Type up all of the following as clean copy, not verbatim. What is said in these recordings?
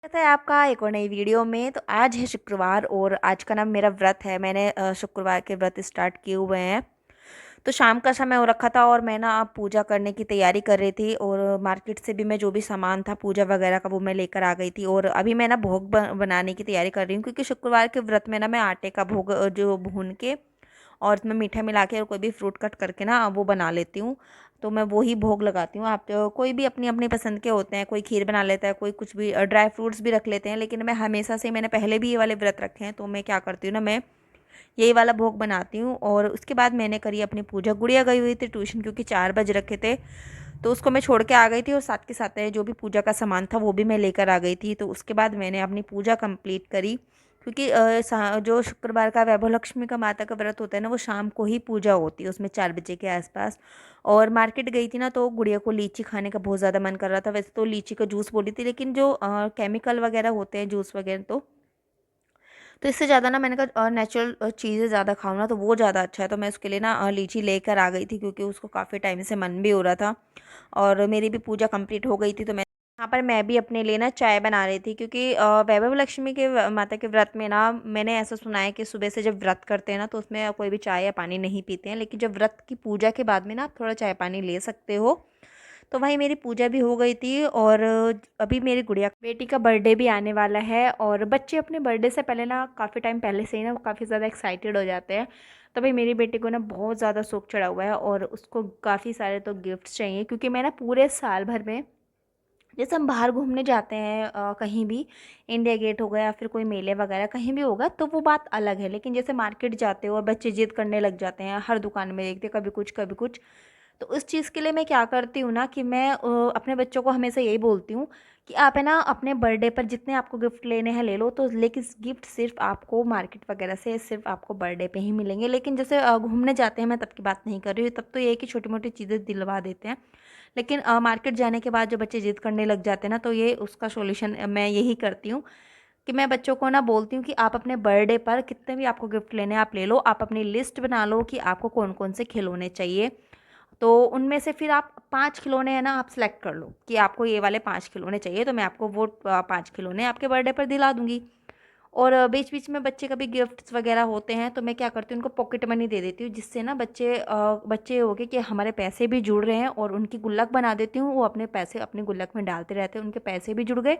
स्वागत है आपका एक और नई वीडियो में। तो आज है शुक्रवार और आज का ना मेरा व्रत है। मैंने शुक्रवार के व्रत स्टार्ट किए हुए हैं। तो शाम का समय हो रखा था और मैं ना अब पूजा करने की तैयारी कर रही थी और मार्केट से भी मैं जो भी सामान था पूजा वगैरह का वो मैं लेकर आ गई थी। और अभी मैं ना भोग बनाने की तैयारी कर रही हूँ, क्योंकि शुक्रवार के व्रत में ना मैं आटे का भोग जो भून के और उसमें मीठा मिला के और कोई भी फ्रूट कट करके ना वो बना लेती हूँ। तो मैं वो ही भोग लगाती हूँ। आप कोई भी अपनी अपनी पसंद के होते हैं, कोई खीर बना लेता है, कोई कुछ भी ड्राई फ्रूट्स भी रख लेते हैं। लेकिन मैं हमेशा से मैंने पहले भी ये वाले व्रत रखे हैं, तो मैं क्या करती हूँ ना, मैं यही वाला भोग बनाती हूँ। और उसके बाद मैंने करी अपनी पूजा। गुड़िया गई हुई थी ट्यूशन, क्योंकि 4 बज रखे थे, तो उसको मैं छोड़ के आ गई थी और साथ के साथ जो भी पूजा का सामान था वो भी मैं लेकर आ गई थी। तो उसके बाद मैंने अपनी पूजा कंप्लीट करी, क्योंकि जो शुक्रवार का वैभव लक्ष्मी का माता का व्रत होता है ना, वो शाम को ही पूजा होती है, उसमें 4 बजे के आसपास। और मार्केट गई थी ना, तो गुड़िया को लीची खाने का बहुत ज़्यादा मन कर रहा था। वैसे तो लीची का जूस बोली थी, लेकिन जो केमिकल वगैरह होते हैं जूस वगैरह, तो इससे ज़्यादा ना मैंने कहा नेचुरल चीज़ें ज़्यादा खाऊँ ना, तो वो ज़्यादा अच्छा है। तो मैं उसके लिए ना लीची लेकर आ गई थी, क्योंकि उसको काफ़ी टाइम से मन भी हो रहा था। और मेरी भी पूजा कंप्लीट हो गई थी, तो मैं यहाँ पर मैं भी अपने लिए ना चाय बना रही थी, क्योंकि वैभव लक्ष्मी के माता के व्रत में ना मैंने ऐसा सुना है कि सुबह से जब व्रत करते हैं ना, तो उसमें कोई भी चाय या पानी नहीं पीते हैं। लेकिन जब व्रत की पूजा के बाद में ना आप थोड़ा चाय पानी ले सकते हो। तो भाई मेरी पूजा भी हो गई थी। और अभी मेरी गुड़िया बेटी का बर्थडे भी आने वाला है, और बच्चे अपने बर्थडे से पहले ना काफ़ी टाइम पहले से ही ना काफ़ी ज़्यादा एक्साइटेड हो जाते हैं। तो भाई मेरी बेटी को ना बहुत ज़्यादा शौक चढ़ा हुआ है और उसको काफ़ी सारे तो गिफ्ट्स चाहिए, क्योंकि मैं ना पूरे साल भर में जैसे हम बाहर घूमने जाते हैं कहीं भी, इंडिया गेट हो गया या फिर कोई मेले वगैरह कहीं भी होगा, तो वो बात अलग है। लेकिन जैसे मार्केट जाते हो और बच्चे जिद करने लग जाते हैं, हर दुकान में देखते कभी कुछ कभी कुछ, तो उस चीज़ के लिए मैं क्या करती हूँ ना, कि मैं अपने बच्चों को हमेशा यही बोलती हूँ कि आप है ना अपने बर्थडे पर जितने आपको गिफ्ट लेने हैं ले लो, तो लेकिन गिफ्ट सिर्फ आपको मार्केट वगैरह से सिर्फ आपको बर्थडे पे ही मिलेंगे। लेकिन जैसे घूमने जाते हैं, मैं तब की बात नहीं कर रही हूँ, तब तो ये है कि छोटी मोटी चीज़ें दिलवा देते हैं। लेकिन मार्केट जाने के बाद जो बच्चे जिद करने लग जाते हैं ना, तो ये उसका सॉल्यूशन मैं यही करती हूँ कि मैं बच्चों को ना बोलती हूँ कि आप अपने बर्थडे पर कितने भी आपको गिफ्ट लेने हैं आप ले लो। आप अपनी लिस्ट बना लो कि आपको कौन कौन से खिलौने चाहिए। तो उनमें से फिर आप 5 खिलौने हैं ना, आप सेलेक्ट कर लो कि आपको ये वाले 5 खिलौने चाहिए, तो मैं आपको वो 5 खिलौने आपके बर्थडे पर दिला दूंगी। और बीच बीच में बच्चे कभी गिफ्ट्स वगैरह होते हैं, तो मैं क्या करती हूँ, उनको पॉकेट मनी दे देती हूँ, जिससे ना बच्चे हो गए कि हमारे पैसे भी जुड़ रहे हैं, और उनकी गुल्लक बना देती हूँ। वो अपने पैसे अपनी गुल्लक में डालते रहते हैं, उनके पैसे भी जुड़ गए।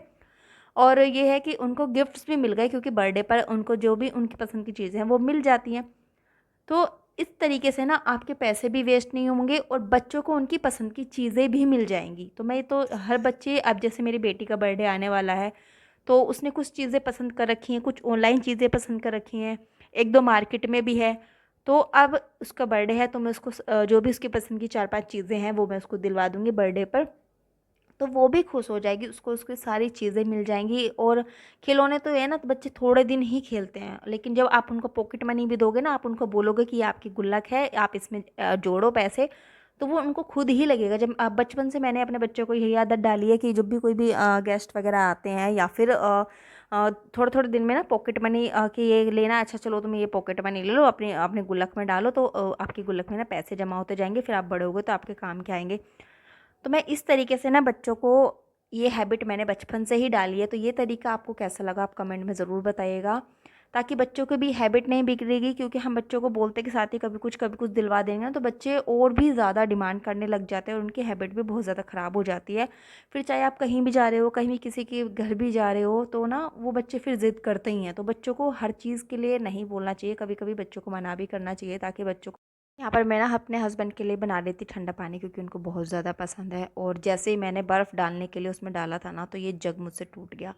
और ये है कि उनको गिफ्ट्स भी मिल गए, क्योंकि बर्थडे पर उनको जो भी उनकी पसंद की चीज़ें हैं वो मिल जाती हैं। तो इस तरीके से ना आपके पैसे भी वेस्ट नहीं होंगे और बच्चों को उनकी पसंद की चीज़ें भी मिल जाएंगी। तो मैं तो हर बच्चे, अब जैसे मेरी बेटी का बर्थडे आने वाला है, तो उसने कुछ चीज़ें पसंद कर रखी हैं, कुछ ऑनलाइन चीज़ें पसंद कर रखी हैं, एक दो मार्केट में भी है। तो अब उसका बर्थडे है, तो मैं उसको जो भी उसकी पसंद की 4-5 चीज़ें हैं वो मैं उसको दिलवा दूँगी बर्थडे पर। तो वो भी खुश हो जाएगी, उसको उसकी सारी चीज़ें मिल जाएंगी। और खिलौने तो है ना, तो बच्चे थोड़े दिन ही खेलते हैं, लेकिन जब आप उनको पॉकेट मनी भी दोगे ना, आप उनको बोलोगे कि ये आपकी गुल्लक है, आप इसमें जोड़ो पैसे, तो वो उनको खुद ही लगेगा। जब बचपन से मैंने अपने बच्चों को यही आदत डाली है कि जब भी कोई भी गेस्ट वगैरह आते हैं, या फिर थोड़े थोड़े दिन में ना पॉकेट मनी कि ये लेना, अच्छा चलो तुम ये पॉकेट मनी ले लो, अपने अपने गुल्लक में डालो, तो आपकी गुल्लक में ना पैसे जमा होते जाएंगे, फिर आप बड़े होगे तो आपके काम के आएंगे। तो मैं इस तरीके से ना बच्चों को, ये हैबिट मैंने बचपन से ही डाली है। तो ये तरीका आपको कैसा लगा, आप कमेंट में ज़रूर बताइएगा, ताकि बच्चों की भी हैबिट नहीं बिगड़ेगी। क्योंकि हम बच्चों को बोलते के साथ ही कभी कुछ दिलवा देंगे ना, तो बच्चे और भी ज़्यादा डिमांड करने लग जाते हैं और उनकी हैबिट भी बहुत ज़्यादा ख़राब हो जाती है। फिर चाहे आप कहीं भी जा रहे हो, कहीं भी किसी के घर भी जा रहे हो, तो ना वो बच्चे फिर ज़िद करते ही हैं। तो बच्चों को हर चीज़ के लिए नहीं बोलना चाहिए, कभी कभी बच्चों को मना भी करना चाहिए, ताकि बच्चों को, यहाँ पर मैं ना अपने हस्बैंड के लिए बना लेती ठंडा पानी, क्योंकि उनको बहुत ज़्यादा पसंद है। और जैसे ही मैंने बर्फ़ डालने के लिए उसमें डाला था ना, तो ये जग मुझसे टूट गया।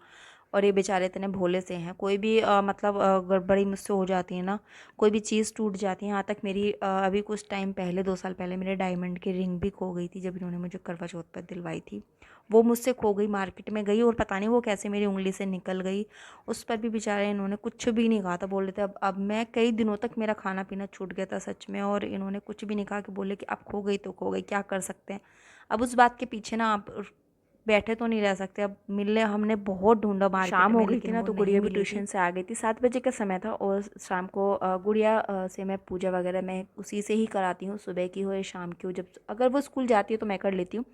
और ये बेचारे इतने भोले से हैं, कोई भी मतलब गड़बड़ी मुझसे हो जाती है ना, कोई भी चीज़ टूट जाती है। यहाँ तक मेरी अभी कुछ टाइम पहले, 2 साल पहले, मेरे डायमंड की रिंग भी खो गई थी, जब इन्होंने मुझे करवा चौथ पर दिलवाई थी। वो मुझसे खो गई, मार्केट में गई और पता नहीं वो कैसे मेरी उंगली से निकल गई। उस पर भी बेचारे इन्होंने कुछ भी नहीं कहा था, बोल रहे थे अब मैं कई दिनों तक मेरा खाना पीना छूट गया था सच में, और इन्होंने कुछ भी नहीं कहा, कि बोले कि अब खो गई तो खो गई, क्या कर सकते हैं। अब उस बात के पीछे ना आप बैठे तो नहीं रह सकते। अब मिलने हमने बहुत ढूंढा मार्केट शाम हो में, गई थी लेकिन ना, वो तो नहीं गुड़िया भी मिली थी। ट्यूशन से आ गई थी। 7 बजे का समय था और शाम को गुड़िया से मैं पूजा वगैरह मैं उसी से ही कराती हूँ, सुबह की हो या शाम की हो। जब अगर वो स्कूल जाती है तो मैं कर लेती हूँ,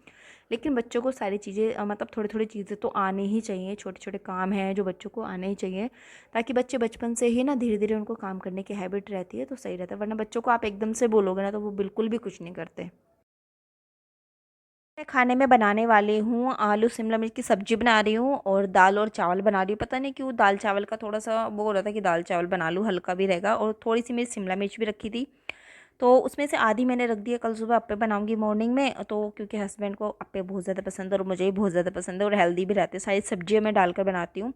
लेकिन बच्चों को सारी चीज़ें मतलब थोड़ी-थोड़ी चीज़ें तो आनी ही चाहिए, छोटे-छोटे काम हैं जो बच्चों को आने ही चाहिए, ताकि बच्चे बचपन से ही ना धीरे-धीरे उनको काम करने की हैबिट रहती है तो सही रहता है, वरना बच्चों को आप एकदम से बोलोगे ना तो वो बिल्कुल भी कुछ नहीं करते। मैं खाने में बनाने वाली हूँ आलू शिमला मिर्च की सब्जी बना रही हूँ और दाल और चावल बना रही हूँ। पता नहीं क्यों दाल चावल का थोड़ा सा वो हो रहा था कि दाल चावल बना लूँ, हल्का भी रहेगा। और थोड़ी सी मेरी शिमला मिर्च भी रखी थी, तो उसमें से आधी मैंने रख दिया, कल सुबह अप्पे बनाऊंगी मॉर्निंग में। तो क्योंकि हस्बैंड को अप्पे बहुत ज़्यादा पसंद है और मुझे भी बहुत ज़्यादा पसंद है और हेल्दी भी रहते हैं। सारी सब्जियाँ मैं डालकर बनाती हूँ,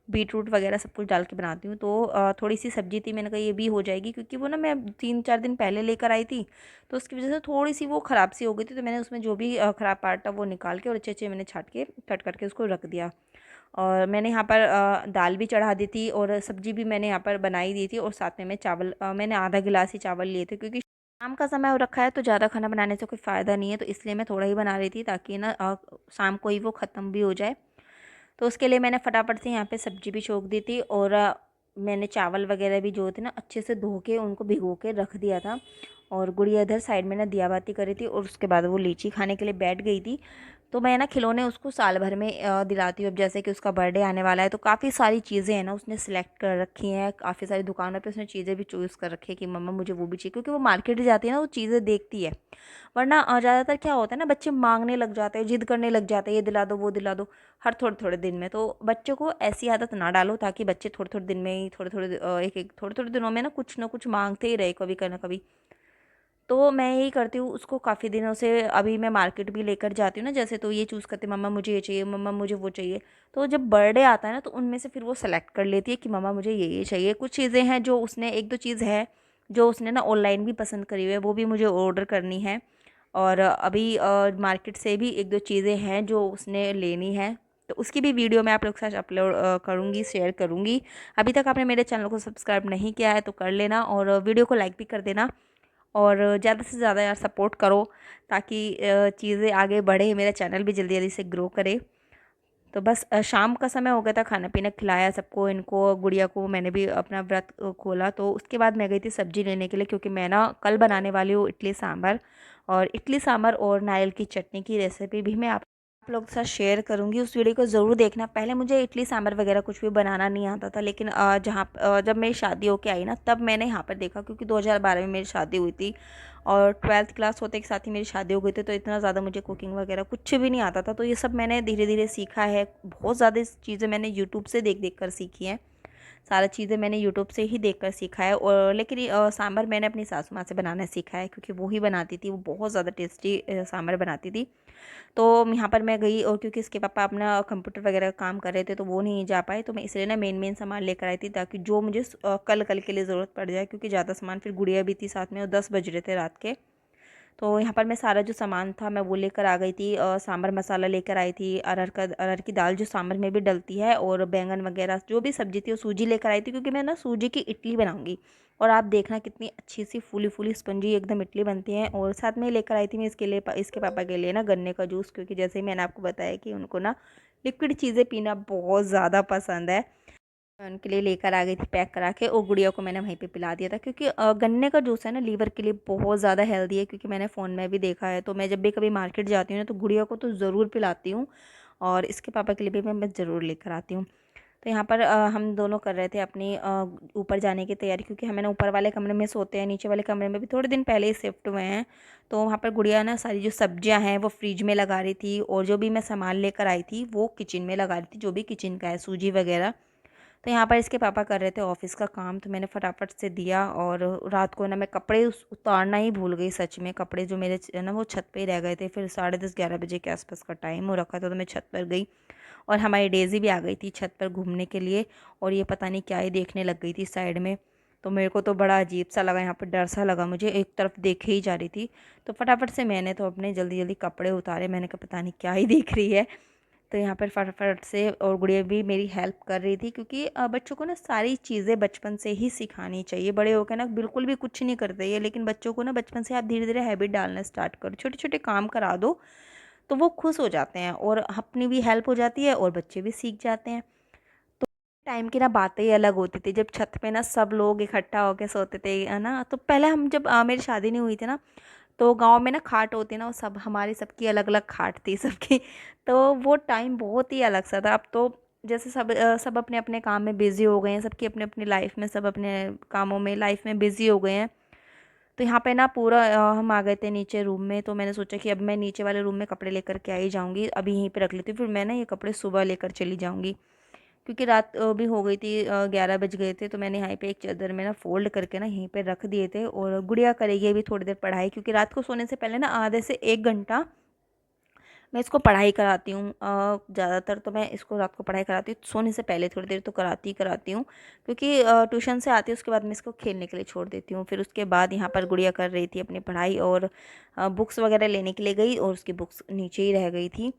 बीट रूट वगैरह सब कुछ डाल के बनाती हूँ। तो थोड़ी सी सब्जी थी, मैंने कहा ये भी हो जाएगी, क्योंकि वो ना मैं 3-4 दिन पहले लेकर आई थी, तो उसकी वजह से थोड़ी सी वो ख़राब सी हो गई थी। तो मैंने उसमें जो भी ख़राब पार्ट था वो निकाल के और अच्छे अच्छे मैंने छाट के कट करके उसको रख दिया। और मैंने यहाँ पर दाल भी चढ़ा दी थी और सब्जी भी मैंने यहाँ पर बनाई दी थी। और साथ में मैं चावल मैंने आधा गिलास ही चावल लिए थे, क्योंकि शाम का समय हो रखा है तो ज़्यादा खाना बनाने से कोई फ़ायदा नहीं है, तो इसलिए मैं थोड़ा ही बना रही थी ताकि ना शाम को ही वो ख़त्म भी हो जाए। तो उसके लिए मैंने फटाफट से यहाँ पे सब्जी भी छोक दी थी और मैंने चावल वगैरह भी जो थे ना अच्छे से धो के उनको भिगो के रख दिया था। और गुड़िया इधर साइड में ना दिया बाती कर रही थी और उसके बाद वो लीची खाने के लिए बैठ गई थी। तो मैं ना खिलौने उसको साल भर में दिलाती हूँ। अब जैसे कि उसका बर्थडे आने वाला है तो काफ़ी सारी चीज़ें हैं ना उसने सिलेक्ट कर रखी हैं, काफ़ी सारी दुकानों पे उसने चीज़ें भी चूज़ कर रखी है कि मम्मा मुझे वो भी चाहिए, क्योंकि वो मार्केट जाती है ना वो चीज़ें देखती है। वरना ज़्यादातर क्या होता है ना, बच्चे मांगने लग जाते हैं, जिद करने लग जाते हैं, ये दिला दो वो दिला दो, हर थोड़े थोड़े दिन में। तो बच्चों को ऐसी आदत ना डालो ताकि बच्चे थोड़े थोड़े दिन में ही थोड़े थोड़े एक एक थोड़े थोड़े दिनों में ना कुछ मांगते ही रहे कभी ना कभी। तो मैं यही करती हूँ, उसको काफ़ी दिनों से अभी मैं मार्केट भी लेकर जाती हूँ ना जैसे, तो ये चूज़ करती, मम्मा मुझे ये चाहिए, मम्मा मुझे वो चाहिए। तो जब बर्थडे आता है ना तो उनमें से फिर वो सेलेक्ट कर लेती है कि मम्मा मुझे ये चाहिए। कुछ चीज़ें हैं जो उसने, एक दो चीज़ है जो उसने ना ऑनलाइन भी पसंद करी हुई है, वो भी मुझे ऑर्डर करनी है। और अभी मार्केट से भी एक दो चीज़ें हैं जो उसने लेनी है, तो उसकी भी वीडियो मैं आप लोग के साथ अपलोड करूँगी, शेयर करूँगी। अभी तक आपने मेरे चैनल को सब्सक्राइब नहीं किया है तो कर लेना और वीडियो को लाइक भी कर देना। और ज़्यादा से ज़्यादा यार सपोर्ट करो ताकि चीज़ें आगे बढ़े, मेरा चैनल भी जल्दी जल्दी से ग्रो करे। तो बस शाम का समय हो गया था, खाना पीना खिलाया सबको, इनको गुड़िया को मैंने भी अपना व्रत खोला। तो उसके बाद मैं गई थी सब्ज़ी लेने के लिए, क्योंकि मैं ना कल बनाने वाली हूँ इडली सांभर। और इडली सांभर और नारियल की चटनी की रेसिपी भी मैं आप लोगों के साथ शेयर करूँगी, उस वीडियो को ज़रूर देखना। पहले मुझे इडली सांभर वगैरह कुछ भी बनाना नहीं आता था, लेकिन जब मेरी शादी होके आई ना तब मैंने यहाँ पर देखा, क्योंकि 2012 में मेरी शादी हुई थी और 12th क्लास होते के साथ ही मेरी शादी हो गई थी। तो इतना ज़्यादा मुझे कुकिंग वगैरह कुछ भी नहीं आता था, तो ये सब मैंने धीरे धीरे सीखा है। बहुत ज़्यादा चीज़ें मैंने यूट्यूब से देख देख कर सीखी हैं, सारी चीज़ें मैंने यूट्यूब से ही देखकर सीखा है। और लेकिन सांभर मैंने अपनी सासू माँ से बनाना सीखा है, क्योंकि वो ही बनाती थी, वो बहुत ज़्यादा टेस्टी सांभर बनाती थी। तो यहाँ पर मैं गई और क्योंकि इसके पापा अपना कंप्यूटर वगैरह का काम कर रहे थे तो वो नहीं जा पाए, तो मैं इसलिए ना मेन मेन सामान लेकर आई थी ताकि जो मुझे कल कल के लिए ज़रूरत पड़ जाए, क्योंकि ज़्यादा सामान, फिर गुड़िया भी थी साथ में और 10 बज रहे थे रात के। तो यहाँ पर मैं सारा जो सामान था मैं वो लेकर आ गई थी। सांभर मसाला लेकर आई थी, अरहर की दाल जो सांभर में भी डलती है, और बैंगन वगैरह जो भी सब्जी थी, वो सूजी लेकर आई थी, क्योंकि मैं ना सूजी की इडली बनाऊंगी। और आप देखना कितनी अच्छी सी फूली फूली स्पंजी एकदम इडली बनती है। और साथ में लेकर आई थी मैं इसके लिए, इसके पापा के लिए ना गन्ने का जूस, क्योंकि जैसे ही मैंने आपको बताया कि उनको ना लिक्विड चीज़ें पीना बहुत ज़्यादा पसंद है। मैं उनके लिए लेकर आ गई थी पैक करा के, और गुड़िया को मैंने वहीं पे पिला दिया था, क्योंकि गन्ने का जूस है ना लीवर के लिए बहुत ज़्यादा हेल्दी है, क्योंकि मैंने फ़ोन में भी देखा है। तो मैं जब भी कभी मार्केट जाती हूँ ना तो गुड़िया को तो ज़रूर पिलाती हूँ, और इसके पापा के लिए भी मैं ज़रूर लेकर आती हूँ। तो यहाँ पर हम दोनों कर रहे थे अपनी ऊपर जाने की तैयारी, क्योंकि हमें ना ऊपर वाले कमरे में सोते हैं, नीचे वाले कमरे में भी थोड़े दिन पहले ही शिफ्ट हुए हैं। तो वहाँ पर गुड़िया ना सारी जो सब्जियाँ हैं वो फ्रिज में लगा रही थी, और जो भी मैं सामान लेकर आई थी वो किचन में लगा रही थी, जो भी किचन का है, सूजी वगैरह। तो यहाँ पर इसके पापा कर रहे थे ऑफिस का काम, तो मैंने फटाफट से दिया। और रात को ना मैं कपड़े उतारना ही भूल गई, सच में कपड़े जो मेरे ना वो छत पे ही रह गए थे। फिर 10:30-11 बजे के आसपास का टाइम हो रखा था, तो मैं छत पर गई और हमारी डेज़ी भी आ गई थी छत पर घूमने के लिए। और ये पता नहीं क्या ही देखने लग गई थी साइड में। तो मेरे को तो बड़ा अजीब सा लगा, यहाँ पर डर सा लगा मुझे, एक तरफ देखे ही जा रही थी। तो फटाफट से मैंने तो अपने जल्दी जल्दी कपड़े उतारे, मैंने कहा पता नहीं क्या ही देख रही है। तो यहाँ पर फटाफट से, और गुड़िया भी मेरी हेल्प कर रही थी, क्योंकि बच्चों को ना सारी चीज़ें बचपन से ही सिखानी चाहिए। बड़े होकर ना बिल्कुल भी कुछ नहीं करते ये, लेकिन बच्चों को ना बचपन से आप धीरे धीरे हैबिट डालना स्टार्ट करो, छोटे छोटे काम करा दो, तो वो खुश हो जाते हैं और अपनी भी हेल्प हो जाती है और बच्चे भी सीख जाते हैं। तो टाइम की ना बातें ही अलग होती थी, जब छत पे ना सब लोग इकट्ठा होकर सोते थे, है ना। तो पहले हम जब मेरी शादी नहीं हुई थी ना, तो गाँव में ना खाट होती है ना, वो सब हमारी सबकी अलग अलग खाट थी सबकी। तो वो टाइम बहुत ही अलग सा था। अब तो जैसे सब अपने अपने काम में बिज़ी हो गए हैं, सबकी अपनी अपनी लाइफ में, सब अपने कामों में लाइफ में बिज़ी हो गए हैं। तो यहाँ पे ना पूरा हम आ गए थे नीचे रूम में। तो मैंने सोचा कि अब मैं नीचे वाले रूम में कपड़े लेकर के आ ही जाऊँगी, अभी यहीं पे रख लेती हूँ, फिर मैं ना ये कपड़े सुबह लेकर चली जाऊँगी। क्योंकि रात भी हो गई थी, 11 बज गए थे। तो मैंने यहाँ पे एक चादर में ना फ़ोल्ड करके ना यहीं पे रख दिए थे। और गुड़िया करेगी अभी थोड़ी देर पढ़ाई, क्योंकि रात को सोने से पहले ना आधे से 1 घंटा मैं इसको पढ़ाई कराती हूँ। ज़्यादातर तो मैं इसको रात को पढ़ाई कराती हूँ, सोने से पहले थोड़ी देर तो कराती ही कराती हूँ। क्योंकि ट्यूशन से आती है, उसके बाद मैं इसको खेलने के लिए छोड़ देती हूँ। फिर उसके बाद यहाँ पर गुड़िया कर रही थी अपनी पढ़ाई, और बुक्स वगैरह लेने के लिए गई, और उसकी बुक्स नीचे ही रह गई थी।